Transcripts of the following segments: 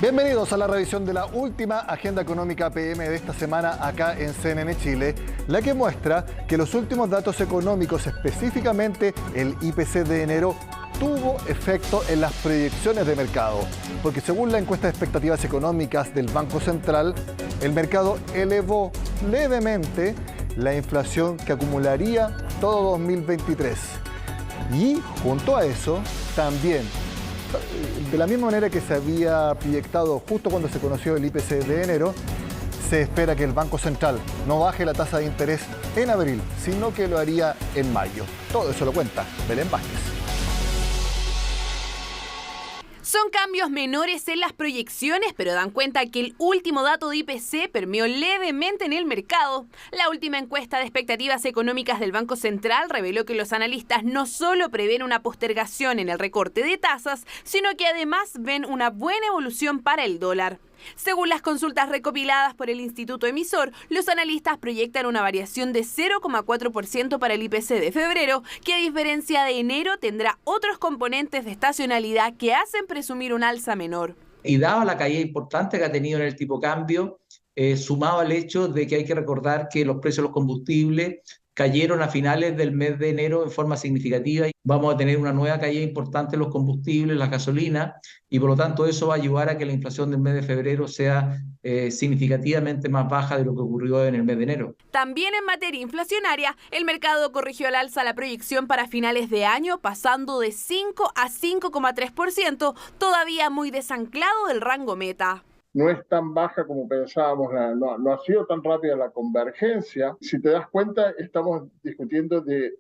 Bienvenidos a la revisión de la última agenda económica PM de esta semana acá en CNN Chile, la que muestra que los últimos datos económicos, específicamente el IPC de enero, tuvo efecto en las proyecciones de mercado, porque según la encuesta de expectativas económicas del Banco Central, el mercado elevó levemente la inflación que acumularía todo 2023. Y junto a eso, también, de la misma manera que se había proyectado justo cuando se conoció el IPC de enero, se espera que el Banco Central no baje la tasa de interés en abril, sino que lo haría en mayo. Todo eso lo cuenta Belén Vázquez. Son cambios menores en las proyecciones, pero dan cuenta que el último dato de IPC permeó levemente en el mercado. La última encuesta de expectativas económicas del Banco Central reveló que los analistas no solo prevén una postergación en el recorte de tasas, sino que además ven una buena evolución para el dólar. Según las consultas recopiladas por el Instituto Emisor, los analistas proyectan una variación de 0,4% para el IPC de febrero, que a diferencia de enero tendrá otros componentes de estacionalidad que hacen presumir un alza menor. Y dada la caída importante que ha tenido en el tipo cambio, sumado al hecho de que hay que recordar que los precios de los combustibles cayeron a finales del mes de enero en forma significativa. Vamos a tener una nueva caída importante en los combustibles, la gasolina, y por lo tanto eso va a ayudar a que la inflación del mes de febrero sea significativamente más baja de lo que ocurrió en el mes de enero. También en materia inflacionaria, el mercado corrigió al alza la proyección para finales de año, pasando de 5 a 5,3%, todavía muy desanclado del rango meta. No es tan baja como pensábamos, no ha sido tan rápida la convergencia. Si te das cuenta, estamos discutiendo de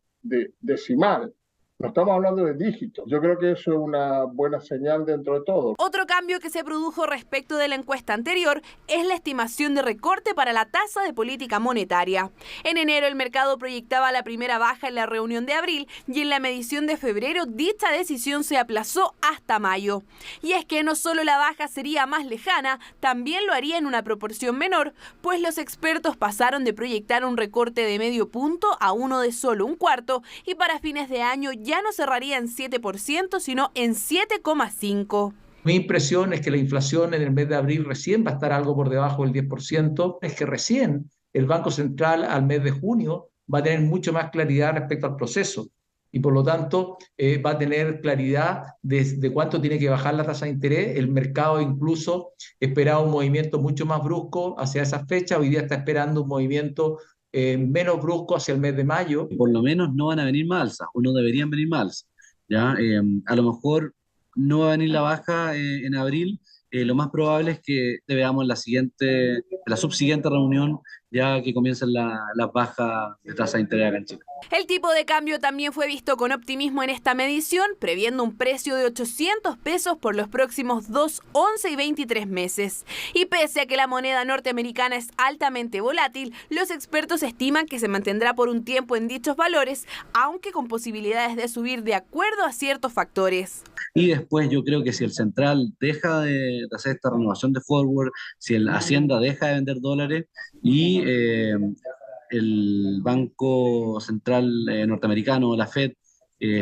decimal. No estamos hablando de dígitos. Yo creo que eso es una buena señal dentro de todo. Otro cambio que se produjo respecto de la encuesta anterior es la estimación de recorte para la tasa de política monetaria. En enero el mercado proyectaba la primera baja en la reunión de abril y en la medición de febrero dicha decisión se aplazó hasta mayo. Y es que no solo la baja sería más lejana, también lo haría en una proporción menor, pues los expertos pasaron de proyectar un recorte de medio punto a uno de solo un cuarto y para fines de año ya no cerraría en 7%, sino en 7,5%. Mi impresión es que la inflación en el mes de abril recién va a estar algo por debajo del 10%. Es que recién el Banco Central al mes de junio va a tener mucho más claridad respecto al proceso y por lo tanto va a tener claridad de cuánto tiene que bajar la tasa de interés. El mercado incluso esperaba un movimiento mucho más brusco hacia esa fecha. Hoy día está esperando un movimiento menos brusco hacia el mes de mayo. Por lo menos no van a venir más alzas, o no deberían venir más alzas, ¿ya? A lo mejor no va a venir la baja en abril. Lo más probable es que veamos la subsiguiente reunión, ya que comiencen las bajas de tasa de interés acá en Chile. El tipo de cambio también fue visto con optimismo en esta medición, previendo un precio de 800 pesos por los próximos 2, 11 y 23 meses. Y pese a que la moneda norteamericana es altamente volátil, los expertos estiman que se mantendrá por un tiempo en dichos valores, aunque con posibilidades de subir de acuerdo a ciertos factores. Y después yo creo que si el Central deja de hacer esta renovación de forward, si el Hacienda deja de vender dólares y el Banco Central norteamericano, la Fed,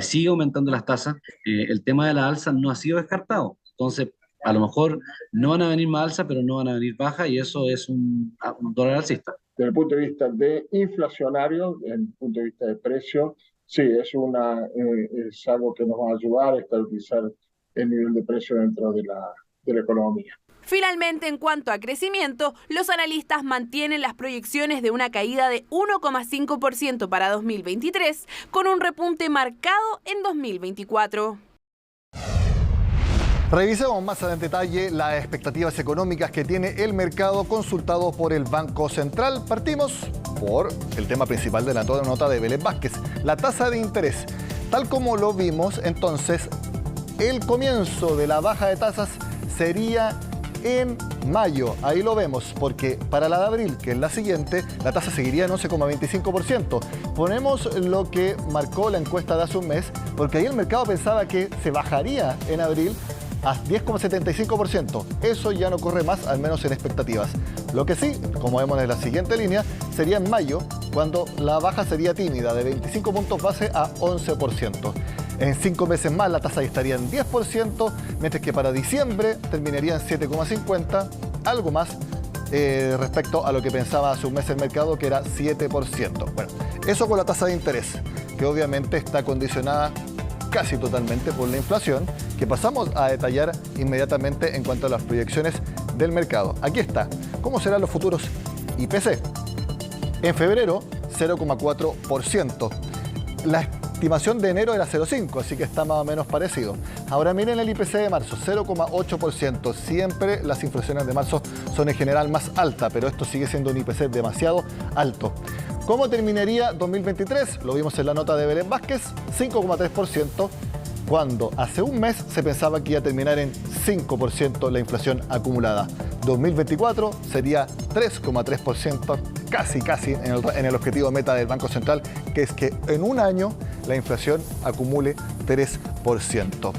sigue aumentando las tasas, el tema de la alza no ha sido descartado. Entonces, a lo mejor no van a venir más alzas, pero no van a venir bajas y eso es un dólar alcista. Desde el punto de vista de inflacionario, desde el punto de vista de precio, sí, es algo que nos va a ayudar a estabilizar el nivel de precio dentro de la economía. Finalmente, en cuanto a crecimiento, los analistas mantienen las proyecciones de una caída de 1,5% para 2023, con un repunte marcado en 2024. Revisemos más en detalle las expectativas económicas que tiene el mercado consultado por el Banco Central. Partimos por el tema principal de la nota de Belén Vázquez, la tasa de interés. Tal como lo vimos, entonces, el comienzo de la baja de tasas sería en mayo. Ahí lo vemos, porque para la de abril, que es la siguiente, la tasa seguiría en 11,25%. Ponemos lo que marcó la encuesta de hace un mes, porque ahí el mercado pensaba que se bajaría en abril a 10,75%. Eso ya no corre más, al menos en expectativas. Lo que sí, como vemos en la siguiente línea, sería en mayo, cuando la baja sería tímida, de 25 puntos base a 11%. En 5 meses más la tasa estaría en 10%, mientras que para diciembre terminaría en 7,50%, algo más respecto a lo que pensaba hace un mes el mercado, que era 7%. Bueno, eso con la tasa de interés, que obviamente está condicionada casi totalmente por la inflación, que pasamos a detallar inmediatamente en cuanto a las proyecciones del mercado. Aquí está. ¿Cómo serán los futuros IPC? En febrero, 0,4%. La estimación de enero era 0,5%, así que está más o menos parecido. Ahora miren el IPC de marzo, 0,8%. Siempre las inflaciones de marzo son en general más altas, pero esto sigue siendo un IPC demasiado alto. ¿Cómo terminaría 2023? Lo vimos en la nota de Belén Vázquez, 5,3%, cuando hace un mes se pensaba que iba a terminar en 5% la inflación acumulada. 2024 sería 3,3%, casi en el objetivo meta del Banco Central, que es que en un año la inflación acumule 3%.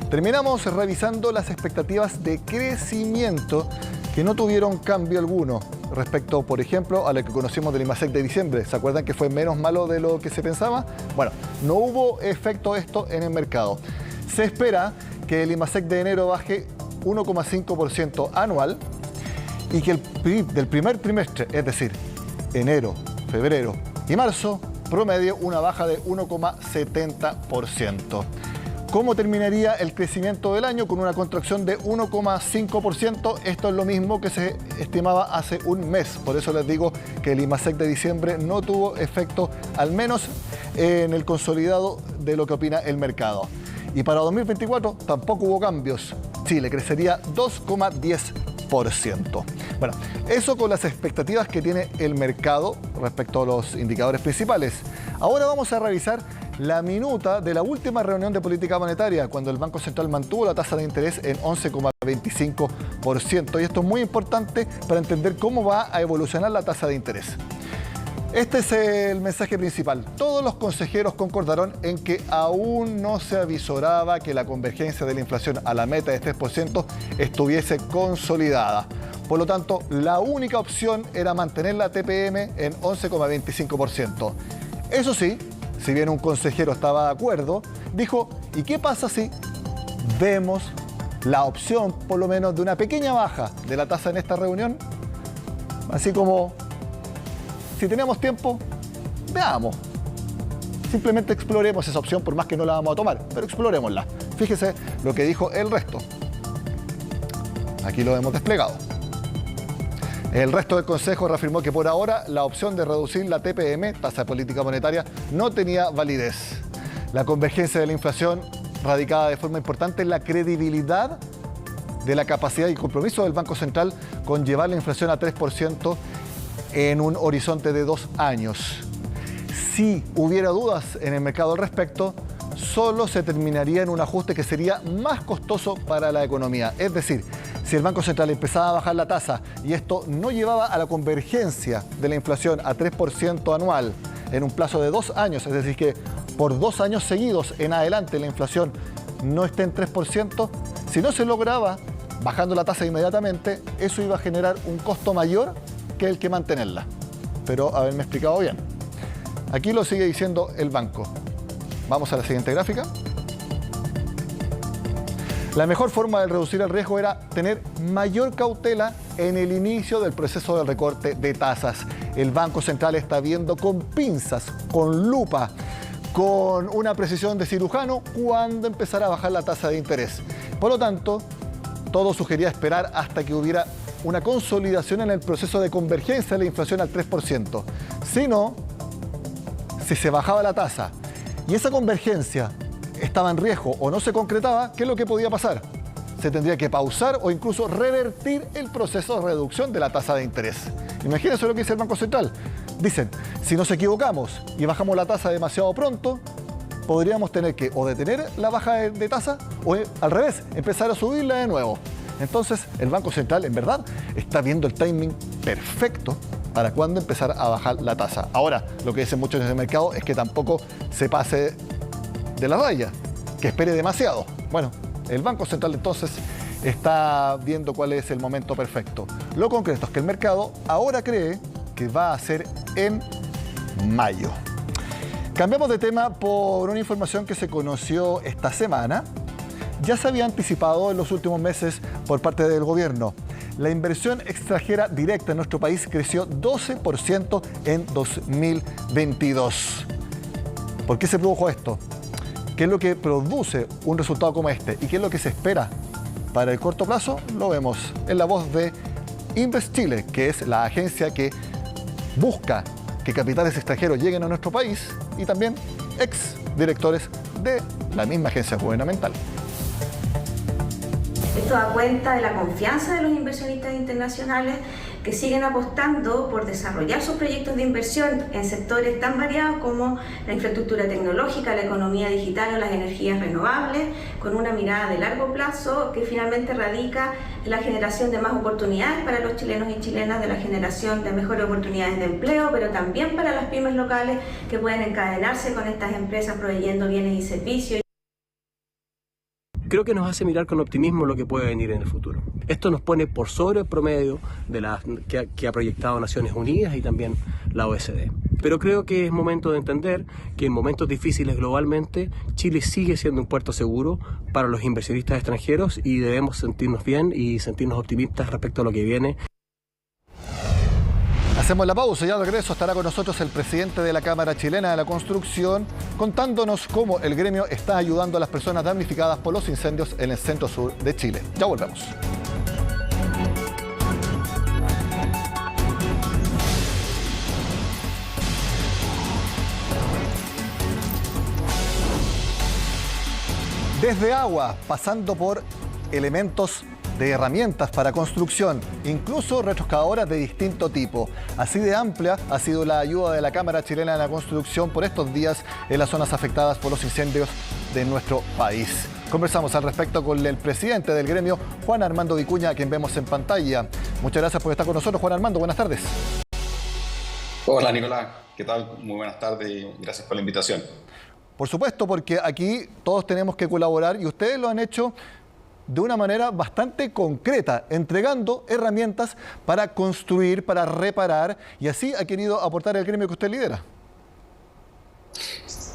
Terminamos revisando las expectativas de crecimiento que no tuvieron cambio alguno respecto, por ejemplo, a lo que conocimos del IMASEC de diciembre. ¿Se acuerdan que fue menos malo de lo que se pensaba? Bueno, no hubo efecto esto en el mercado. Se espera que el IMASEC de enero baje 1,5% anual y que el PIB del primer trimestre, es decir, enero, febrero y marzo, promedio una baja de 1,70%. ¿Cómo terminaría el crecimiento del año? Con una contracción de 1,5%. Esto es lo mismo que se estimaba hace un mes. Por eso les digo que el IMASEC de diciembre no tuvo efecto, al menos en el consolidado de lo que opina el mercado. Y para 2024 tampoco hubo cambios. Chile crecería 2,10%. Bueno, eso con las expectativas que tiene el mercado respecto a los indicadores principales. Ahora vamos a revisar la minuta de la última reunión de política monetaria, cuando el Banco Central mantuvo la tasa de interés en 11,25%. Y esto es muy importante para entender cómo va a evolucionar la tasa de interés. Este es el mensaje principal. Todos los consejeros concordaron en que aún no se avisoraba que la convergencia de la inflación a la meta de 3% estuviese consolidada. Por lo tanto, la única opción era mantener la TPM en 11,25%. Eso sí, si bien un consejero estaba de acuerdo, dijo, ¿y qué pasa si vemos la opción, por lo menos, de una pequeña baja de la tasa en esta reunión? Así como, si tenemos tiempo, veamos. Simplemente exploremos esa opción, por más que no la vamos a tomar, pero explorémosla. Fíjese lo que dijo el resto. Aquí lo hemos desplegado. El resto del Consejo reafirmó que por ahora la opción de reducir la TPM, tasa de política monetaria, no tenía validez. La convergencia de la inflación radicada de forma importante en la credibilidad de la capacidad y compromiso del Banco Central con llevar la inflación a 3% en un horizonte de 2 años. Si hubiera dudas en el mercado al respecto, solo se terminaría en un ajuste que sería más costoso para la economía. Es decir, si el Banco Central empezaba a bajar la tasa y esto no llevaba a la convergencia de la inflación a 3% anual en un plazo de 2 años, es decir, que por 2 años seguidos en adelante la inflación no esté en 3%, si no se lograba bajando la tasa inmediatamente, eso iba a generar un costo mayor que el que mantenerla. Pero haberme explicado bien. Aquí lo sigue diciendo el banco. Vamos a la siguiente gráfica. La mejor forma de reducir el riesgo era tener mayor cautela en el inicio del proceso de recorte de tasas. El Banco Central está viendo con pinzas, con lupa, con una precisión de cirujano cuándo empezar a bajar la tasa de interés. Por lo tanto, todo sugería esperar hasta que hubiera una consolidación en el proceso de convergencia de la inflación al 3%. Si no, si se bajaba la tasa y esa convergencia estaba en riesgo o no se concretaba, ¿qué es lo que podía pasar? Se tendría que pausar o incluso revertir el proceso de reducción de la tasa de interés. Imagínense lo que dice el Banco Central. Dicen, si nos equivocamos y bajamos la tasa demasiado pronto, podríamos tener que o detener la baja de tasa o al revés, empezar a subirla de nuevo. Entonces, el Banco Central, en verdad, está viendo el timing perfecto para cuándo empezar a bajar la tasa. Ahora, lo que dicen muchos en el mercado es que tampoco se pase de la raya, que espere demasiado. Bueno, el Banco Central entonces está viendo cuál es el momento perfecto. Lo concreto es que el mercado ahora cree que va a ser en mayo. Cambiamos de tema por una información que se conoció esta semana. Ya se había anticipado en los últimos meses por parte del gobierno. La inversión extranjera directa en nuestro país creció 12% en 2022. ¿Por qué se produjo esto? ¿Qué es lo que produce un resultado como este? ¿Y qué es lo que se espera para el corto plazo? Lo vemos en la voz de Invest Chile, que es la agencia que busca que capitales extranjeros lleguen a nuestro país, y también ex directores de la misma agencia gubernamental. Esto da cuenta de la confianza de los inversionistas internacionales que siguen apostando por desarrollar sus proyectos de inversión en sectores tan variados como la infraestructura tecnológica, la economía digital o las energías renovables, con una mirada de largo plazo que finalmente radica en la generación de más oportunidades para los chilenos y chilenas, de la generación de mejores oportunidades de empleo, pero también para las pymes locales que pueden encadenarse con estas empresas proveyendo bienes y servicios. Creo que nos hace mirar con optimismo lo que puede venir en el futuro. Esto nos pone por sobre el promedio de que ha proyectado Naciones Unidas y también la OECD. Pero creo que es momento de entender que en momentos difíciles globalmente, Chile sigue siendo un puerto seguro para los inversionistas extranjeros y debemos sentirnos bien y sentirnos optimistas respecto a lo que viene. Hacemos la pausa y al regreso estará con nosotros el presidente de la Cámara Chilena de la Construcción, contándonos cómo el gremio está ayudando a las personas damnificadas por los incendios en el centro sur de Chile. Ya volvemos. Desde agua, pasando por elementos de herramientas para construcción, incluso retroexcavadoras de distinto tipo. Así de amplia ha sido la ayuda de la Cámara Chilena de la Construcción por estos días en las zonas afectadas por los incendios de nuestro país. Conversamos al respecto con el presidente del gremio, Juan Armando Vicuña, a quien vemos en pantalla. Muchas gracias por estar con nosotros, Juan Armando. Buenas tardes. Hola, Nicolás. ¿Qué tal? Muy buenas tardes y gracias por la invitación. Por supuesto, porque aquí todos tenemos que colaborar y ustedes lo han hecho de una manera bastante concreta, entregando herramientas para construir, para reparar, y así ha querido aportar el gremio que usted lidera.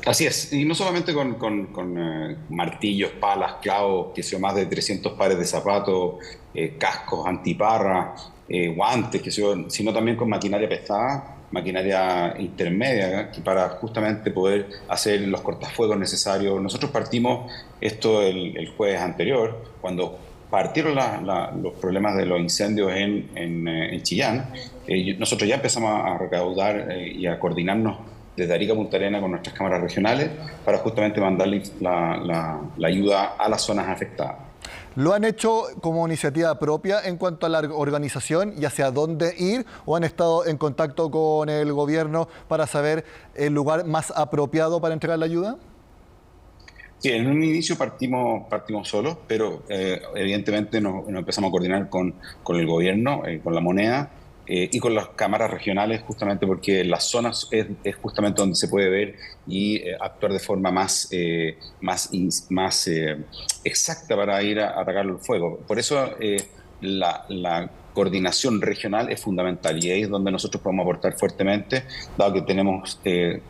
Así es, y no solamente con martillos, palas, clavos, que son más de 300 pares de zapatos, cascos, antiparras, guantes, sino también con maquinaria pesada, maquinaria intermedia, para justamente poder hacer los cortafuegos necesarios. Nosotros partimos esto el jueves anterior, cuando partieron los problemas de los incendios en Chillán. Nosotros ya empezamos a recaudar y a coordinarnos desde Arica a Punta Arenas con nuestras cámaras regionales para justamente mandarle la ayuda a las zonas afectadas. ¿Lo han hecho como iniciativa propia en cuanto a la organización y hacia dónde ir, o han estado en contacto con el gobierno para saber el lugar más apropiado para entregar la ayuda? Sí, en un inicio partimos solos, pero evidentemente nos empezamos a coordinar con el gobierno, con la moneda y con las cámaras regionales, justamente porque las zonas es justamente donde se puede ver y actuar de forma más exacta para ir a atacar el fuego. Por eso la coordinación regional es fundamental, y ahí es donde nosotros podemos aportar fuertemente, dado que tenemos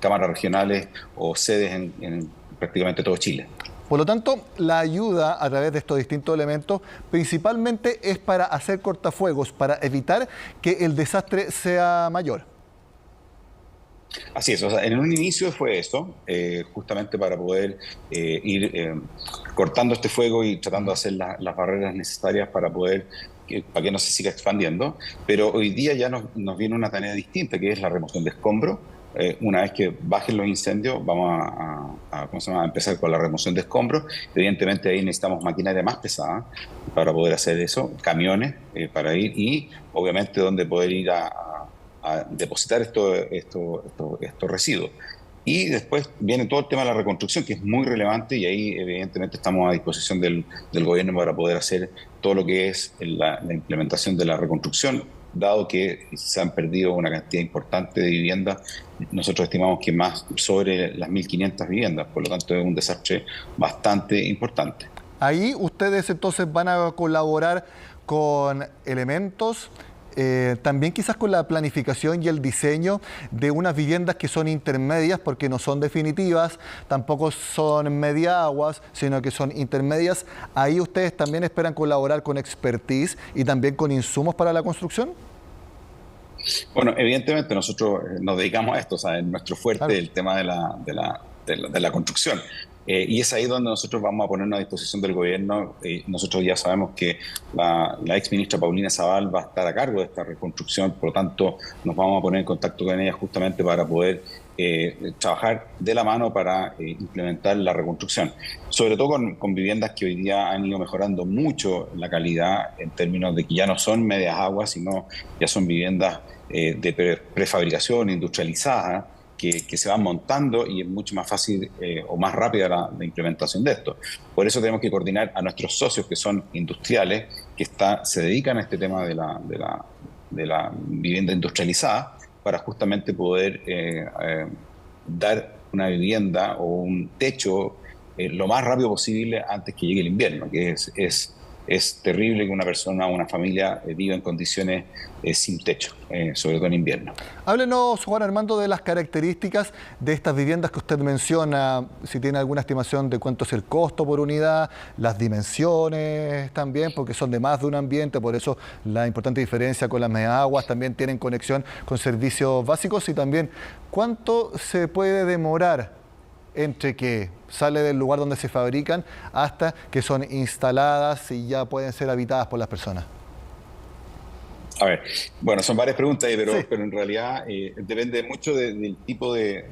cámaras regionales o sedes en prácticamente todo Chile. Por lo tanto, la ayuda a través de estos distintos elementos principalmente es para hacer cortafuegos, para evitar que el desastre sea mayor. Así es, o sea, en un inicio fue eso, justamente para poder ir cortando este fuego y tratando de hacer las barreras necesarias para que no se siga expandiendo. Pero hoy día ya nos viene una tarea distinta, que es la remoción de escombros. Una vez que bajen los incendios, vamos a empezar con la remoción de escombros. Evidentemente ahí necesitamos maquinaria más pesada para poder hacer eso, camiones para ir, y obviamente donde poder ir a depositar estos residuos. Y después viene todo el tema de la reconstrucción, que es muy relevante, y ahí evidentemente estamos a disposición del gobierno para poder hacer todo lo que es la implementación de la reconstrucción. Dado que se han perdido una cantidad importante de viviendas, nosotros estimamos que más sobre las 1.500 viviendas, por lo tanto es un desastre bastante importante. Ahí ustedes entonces van a colaborar con elementos también quizás con la planificación y el diseño de unas viviendas que son intermedias, porque no son definitivas, tampoco son media aguas, sino que son intermedias. ¿Ahí ustedes también esperan colaborar con expertise y también con insumos para la construcción? Bueno, evidentemente nosotros nos dedicamos a esto, o sea, es nuestro fuerte, claro, el tema de la construcción. Y es ahí donde nosotros vamos a ponernos a disposición del gobierno. Nosotros ya sabemos que la ex ministra Paulina Zabal va a estar a cargo de esta reconstrucción, por lo tanto nos vamos a poner en contacto con ella justamente para poder trabajar de la mano para implementar la reconstrucción. Sobre todo con viviendas que hoy día han ido mejorando mucho la calidad en términos de que ya no son medias aguas, sino ya son viviendas de prefabricación, industrializadas, que se van montando y es mucho más fácil o más rápida la implementación de esto. Por eso tenemos que coordinar a nuestros socios que son industriales, que se dedican a este tema de la vivienda industrializada, para justamente poder dar una vivienda o un techo lo más rápido posible antes que llegue el invierno, que es terrible que una persona o una familia viva en condiciones sin techo, sobre todo en invierno. Háblenos, Juan Armando, de las características de estas viviendas que usted menciona, si tiene alguna estimación de cuánto es el costo por unidad, las dimensiones también, porque son de más de un ambiente, por eso la importante diferencia con las mediaguas, también tienen conexión con servicios básicos, y también cuánto se puede demorar entre que sale del lugar donde se fabrican hasta que son instaladas y ya pueden ser habitadas por las personas. A ver, bueno, son varias preguntas ahí, pero, sí, pero en realidad depende mucho del tipo de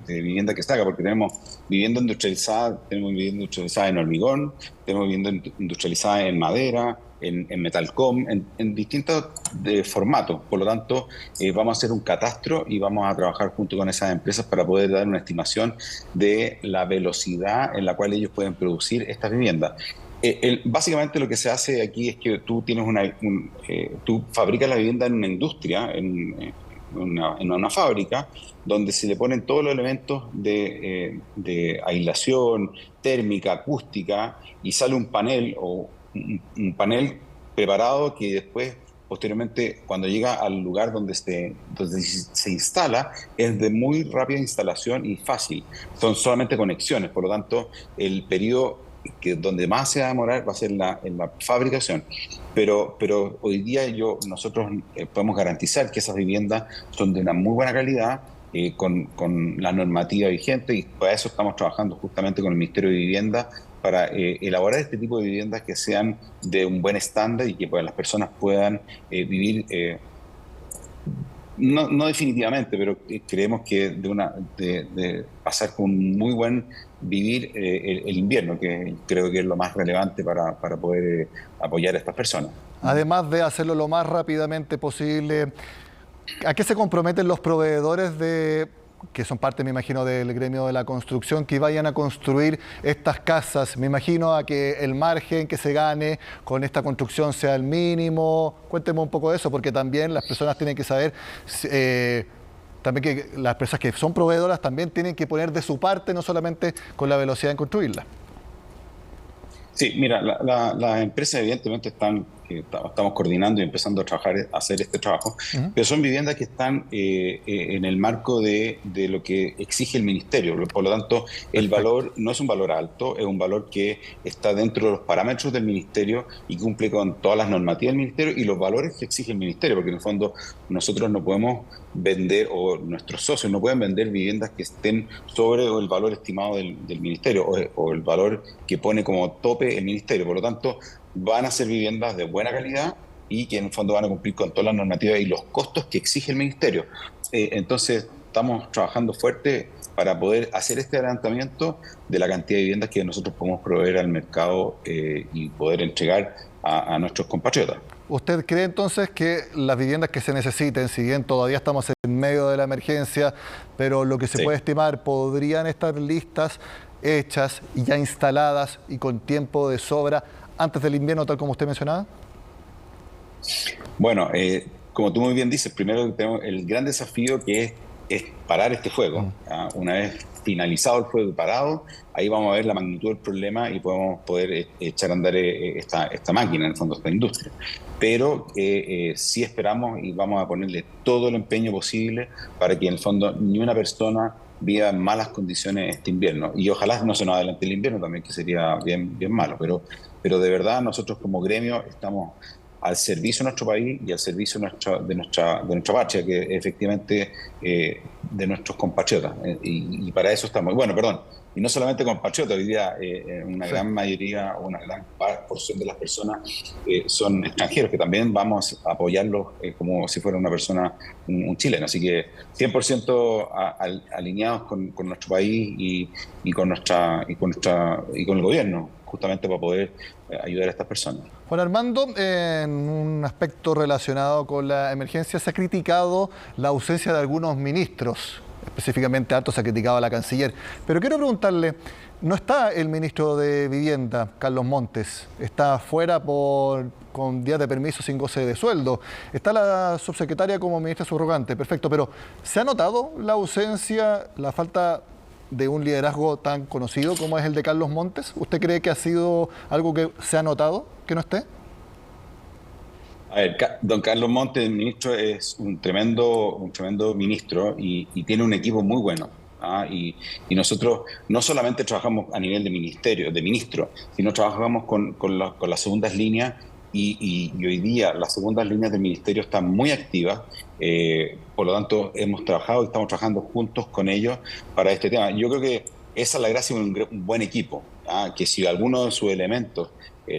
vivienda que se haga, porque tenemos vivienda industrializada en hormigón, tenemos vivienda industrializada en madera, en metalcom, en distintos formatos. Por lo tanto, vamos a hacer un catastro y vamos a trabajar junto con esas empresas para poder dar una estimación de la velocidad en la cual ellos pueden producir estas viviendas. Básicamente lo que se hace aquí es que tú tienes tú fabricas la vivienda en una industria, en una fábrica, donde se le ponen todos los elementos de aislación, térmica, acústica, y sale un panel o un panel preparado que después, posteriormente, cuando llega al lugar donde se instala, es de muy rápida instalación y fácil. Son solamente conexiones, por lo tanto, el periodo donde más se va a demorar va a ser en la fabricación. Pero hoy día nosotros podemos garantizar que esas viviendas son de una muy buena calidad, con la normativa vigente, y para eso estamos trabajando justamente con el Ministerio de Vivienda para elaborar este tipo de viviendas que sean de un buen estándar y que las personas puedan vivir, no definitivamente, pero creemos que de pasar con muy buen vivir el invierno, que creo que es lo más relevante para poder apoyar a estas personas. Además de hacerlo lo más rápidamente posible, ¿a qué se comprometen los proveedores que son parte, me imagino, del gremio de la construcción, que vayan a construir estas casas? Me imagino a que el margen que se gane con esta construcción sea el mínimo. Cuénteme un poco de eso, porque también las personas tienen que saber, también que las empresas que son proveedoras también tienen que poner de su parte, no solamente con la velocidad en construirla. Sí, mira, las empresas evidentemente estamos coordinando y empezando a hacer este trabajo, pero son viviendas que están en el marco de lo que exige el Ministerio. Por lo tanto, el valor no es un valor alto, es un valor que está dentro de los parámetros del Ministerio y cumple con todas las normativas del Ministerio y los valores que exige el Ministerio, porque en el fondo nosotros no podemos vender, o nuestros socios no pueden vender viviendas que estén sobre el valor estimado del Ministerio o el valor que pone como tope el Ministerio. Por lo tanto, van a ser viviendas de buena calidad y que en el fondo van a cumplir con todas las normativas y los costos que exige el Ministerio. Entonces, estamos trabajando fuerte para poder hacer este adelantamiento de la cantidad de viviendas que nosotros podemos proveer al mercado y poder entregar a nuestros compatriotas. ¿Usted cree entonces que las viviendas que se necesiten, si bien todavía estamos en medio de la emergencia, pero lo que se puede estimar, podrían estar listas, hechas y ya instaladas y con tiempo de sobra antes del invierno, tal como usted mencionaba? Bueno, como tú muy bien dices, primero tenemos el gran desafío que es parar este fuego. Una vez finalizado el fuego y parado, ahí vamos a ver la magnitud del problema y podemos poder echar a andar esta máquina, en el fondo, esta industria. Pero sí esperamos y vamos a ponerle todo el empeño posible para que en el fondo ni una persona viva en malas condiciones este invierno. Y ojalá no se nos adelante el invierno también, que sería bien malo. Pero de verdad nosotros como gremio estamos al servicio de nuestro país y al servicio de nuestra patria, que efectivamente de nuestros compatriotas. Y para eso estamos. Bueno, perdón. Y no solamente compatriotas, hoy día una gran mayoría, una gran porción de las personas son extranjeros, que también vamos a apoyarlos como si fuera una persona, un chileno. Así que 100% alineados con nuestro país y con el gobierno, justamente para poder ayudar a estas personas. Juan Armando, en un aspecto relacionado con la emergencia, se ha criticado la ausencia de algunos ministros. Específicamente harto se ha criticado a la canciller. Pero quiero preguntarle, no está el ministro de Vivienda, Carlos Montes, está fuera con días de permiso sin goce de sueldo. Está la subsecretaria como ministra subrogante, perfecto, pero ¿se ha notado la ausencia, la falta de un liderazgo tan conocido como es el de Carlos Montes? ¿Usted cree que ha sido algo que se ha notado, que no esté? A ver, don Carlos Montes, el ministro, es un tremendo ministro y tiene un equipo muy bueno. Y nosotros no solamente trabajamos a nivel de ministro, sino trabajamos con las segundas líneas y hoy día las segundas líneas del ministerio están muy activas. Por lo tanto, hemos trabajado y estamos trabajando juntos con ellos para este tema. Yo creo que esa es la gracia de un buen equipo, que si alguno de sus elementos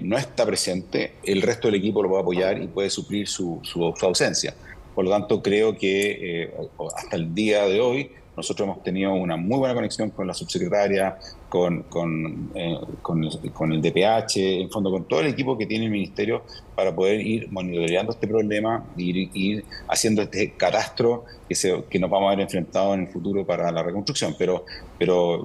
no está presente, el resto del equipo lo puede apoyar y puede suplir su ausencia. Por lo tanto, creo que hasta el día de hoy nosotros hemos tenido una muy buena conexión con la subsecretaria, con el DPH, en fondo con todo el equipo que tiene el ministerio para poder ir monitoreando este problema, ir haciendo este catastro que nos vamos a ver enfrentados en el futuro para la reconstrucción. Pero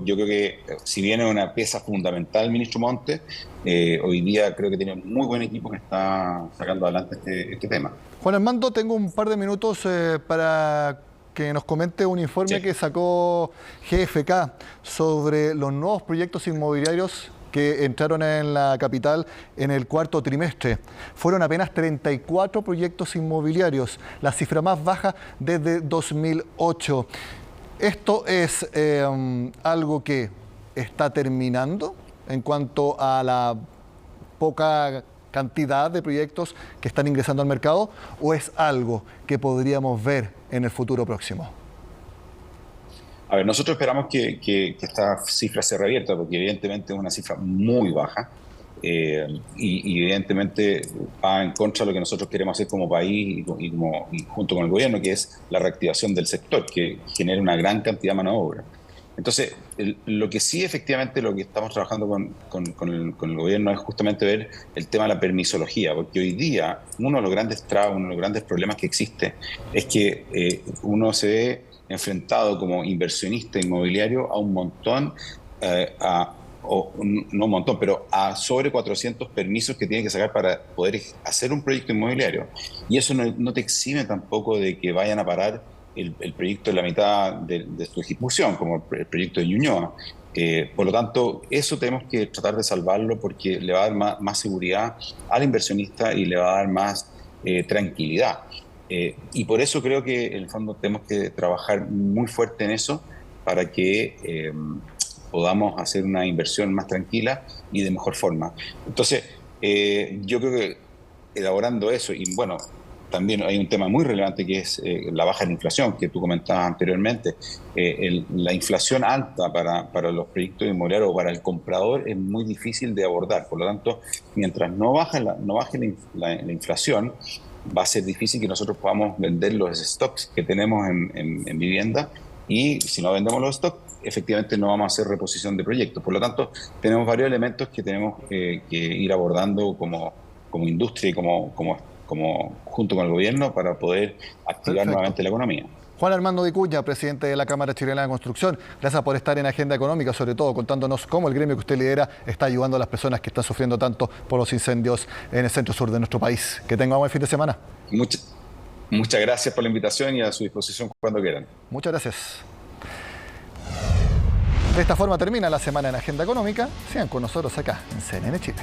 yo creo que si bien es una pieza fundamental el ministro Montes, hoy día creo que tiene un muy buen equipo que está sacando adelante este tema. Juan Armando, tengo un par de minutos para que nos comente un informe que sacó GFK sobre los nuevos proyectos inmobiliarios que entraron en la capital en el cuarto trimestre. Fueron apenas 34 proyectos inmobiliarios, la cifra más baja desde 2008. ¿Esto es algo que está terminando en cuanto a la poca cantidad de proyectos que están ingresando al mercado, o es algo que podríamos ver en el futuro próximo? A ver, nosotros esperamos que esta cifra se revierta, porque evidentemente es una cifra muy baja y evidentemente va en contra de lo que nosotros queremos hacer como país y junto con el gobierno, que es la reactivación del sector, que genera una gran cantidad de mano de obra. Entonces, lo que sí, efectivamente, lo que estamos trabajando con el gobierno es justamente ver el tema de la permisología, porque hoy día uno de los grandes trabas, uno de los grandes problemas que existe es que uno se ve enfrentado como inversionista inmobiliario a un montón, no un montón, pero a sobre 400 permisos que tiene que sacar para poder hacer un proyecto inmobiliario. Y eso no te exime tampoco de que vayan a parar el proyecto en la mitad de su ejecución, como el proyecto de Ñuñoa. Por lo tanto, eso tenemos que tratar de salvarlo porque le va a dar más seguridad al inversionista y le va a dar más tranquilidad. Y por eso creo que en el fondo tenemos que trabajar muy fuerte en eso para que podamos hacer una inversión más tranquila y de mejor forma. Entonces, yo creo que elaborando eso, y bueno, también hay un tema muy relevante que es la baja de inflación que tú comentabas anteriormente. La inflación alta para los proyectos inmobiliarios o para el comprador es muy difícil de abordar. Por lo tanto, mientras no baje la inflación, va a ser difícil que nosotros podamos vender los stocks que tenemos en vivienda, y si no vendemos los stocks, efectivamente no vamos a hacer reposición de proyectos. Por lo tanto, tenemos varios elementos que tenemos que ir abordando como industria y como junto con el gobierno para poder activar nuevamente la economía. Juan Armando Vicuña, presidente de la Cámara Chilena de Construcción, gracias por estar en Agenda Económica, sobre todo contándonos cómo el gremio que usted lidera está ayudando a las personas que están sufriendo tanto por los incendios en el centro sur de nuestro país. Que tengan un buen fin de semana. Muchas gracias por la invitación y a su disposición cuando quieran. Muchas gracias. De esta forma termina la semana en Agenda Económica. Sigan con nosotros acá en CNN Chile.